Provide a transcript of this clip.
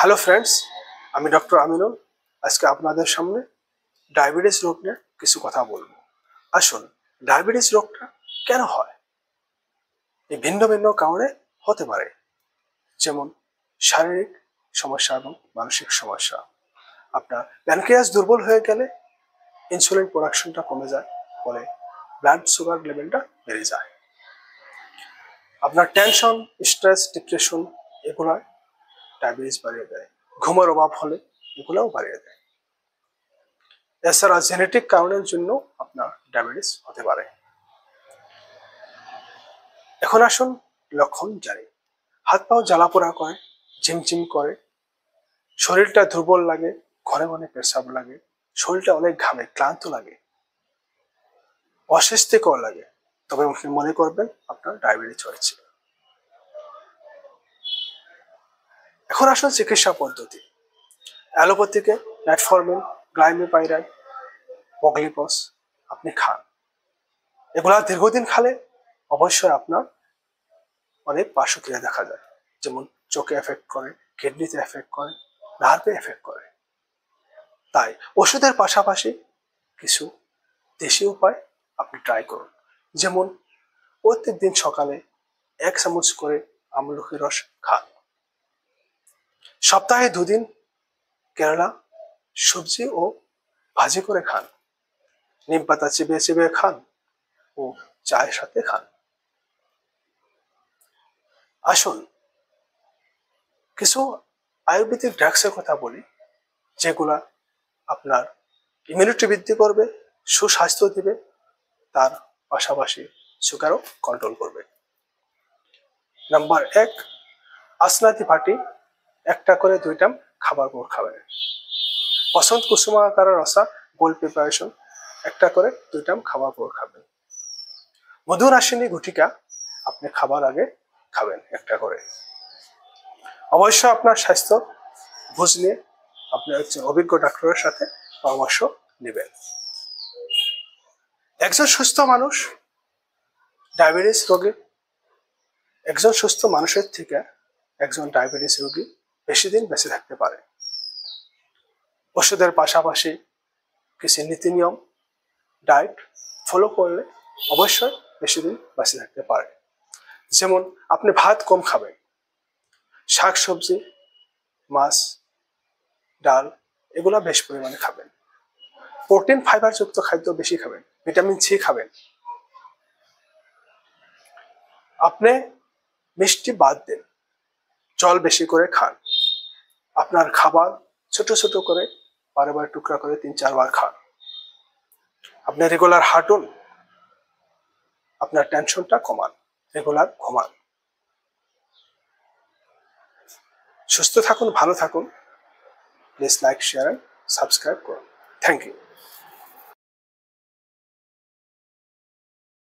Hello friends, আমি doctor Aminul. আজকে আপনাদের সামনে ডায়াবেটিস রোগ নিয়ে কিছু কথা বলবো। আসুন, ডায়াবেটিস রোগটা কেন হয়? এই ভিন্ন ভিন্ন কারণে হতে পারে, যেমন শারীরিক সমস্যা এবং মানসিক সমস্যা। আপনার প্যানক্রিয়াস দুর্বল হয়ে গেলে ইনসুলিন প্রোডাকশনটা কমে যায়, ফলে ব্লাড সুগার লেভেলটা বেড়ে যায়। আপনার টেনশন, স্ট্রেস, ডিপ্রেশন এগুলো ডায়াবেটিস বাড়িয়ে দেয়। ঘুমের অভাব হলে এগুলোও বাড়িয়ে দেয়। এছাড়া জেনেটিক কারণের জন্য আপনার ডায়াবেটিস হতে পারে। এখন আসুন লক্ষণ জানি। হাত পাও জ্বালাপোড়া করে, ঝিমঝিম করে, শরীরটা দুর্বল লাগে, ঘন ঘন পেশাব লাগে, শরীরটা অনেক ঘামে, ক্লান্ত লাগে, অস্বস্তিকর লাগে, তবে মনে করবেন আপনার ডায়াবেটিস হয়েছে। এখন আসুন চিকিৎসা পদ্ধতি। অ্যালোপ্যাথিকে মেটফর্মিন, গ্লাইমিপাইরাইড, পগলিপস আপনি খান। এগুলা দীর্ঘদিন খালে অবশ্যই আপনার অনেক পার্শ্বক্রিয়া দেখা যায়, যেমন চোখে এফেক্ট করে, কিডনিতে এফেক্ট করে, নার্ভে এফেক্ট করে। তাই ওষুধের পাশাপাশি কিছু দেশি উপায় আপনি ট্রাই করুন। যেমন প্রত্যেক দিন সকালে 1 চামচ করে আমলকির রস খান। সপ্তাহে 2 দিন কেরালা সবজি ও ভাজি করে খান। নিম পাতা চিবিয়ে চিবিয়ে খান ও চায়ের সাথে খান। আসুন কিছু আয়ুর্বেদিক ড্রাগসের কথা বলি, যেগুলা আপনার ইমিউনিটি বৃদ্ধি করবে, সুস্বাস্থ্য দিবে, তার পাশাপাশি সুগারও কন্ট্রোল করবে। নাম্বার 1, আসনাতি ফাটি 1টা করে 2 টাইম খাবার পর খাবেন। বসন্ত কুসুমাকার রসা গোল্ড প্রিপারেশন 1টা করে 2 টাইম খাবার পর খাবেন। মধুরাসিনী গুটিকা আপনি খাবার আগে খাবেন 1টা করে। অবশ্যই আপনার স্বাস্থ্য বুঝ নিয়ে আপনি একজন অভিজ্ঞ ডাক্তারের সাথে পরামর্শ নেবেন। একজন সুস্থ মানুষ ডায়াবেটিস রোগী একজন সুস্থ মানুষের থেকে একজন ডায়াবেটিস রোগী বেশি দিন বেঁচে থাকতে পারে। ওষুধের পাশাপাশি কিছু নীতি নিয়ম ডায়েট ফলো করলে অবশ্যই বেশি দিন বেঁচে থাকতে পারে। যেমন আপনি ভাত কম খাবেন, শাক সবজি, মাছ, ডাল এগুলা বেশ পরিমাণে খাবেন। প্রোটিন ফাইবার যুক্ত খাদ্য বেশি খাবেন, ভিটামিন সি খাবেন। আপনি মিষ্টি বাদ দিন, জল বেশি করে খান। আপনার খাবার ছোট ছোট করে বারবার টুকরা করে 3-4 বার খান। আপনি রেগুলার হাঁটুন, আপনার টেনশনটা কমান, রেগুলার ঘুমান। সুস্থ থাকুন, ভালো থাকুন। Please like, share and subscribe করুন। Thank you.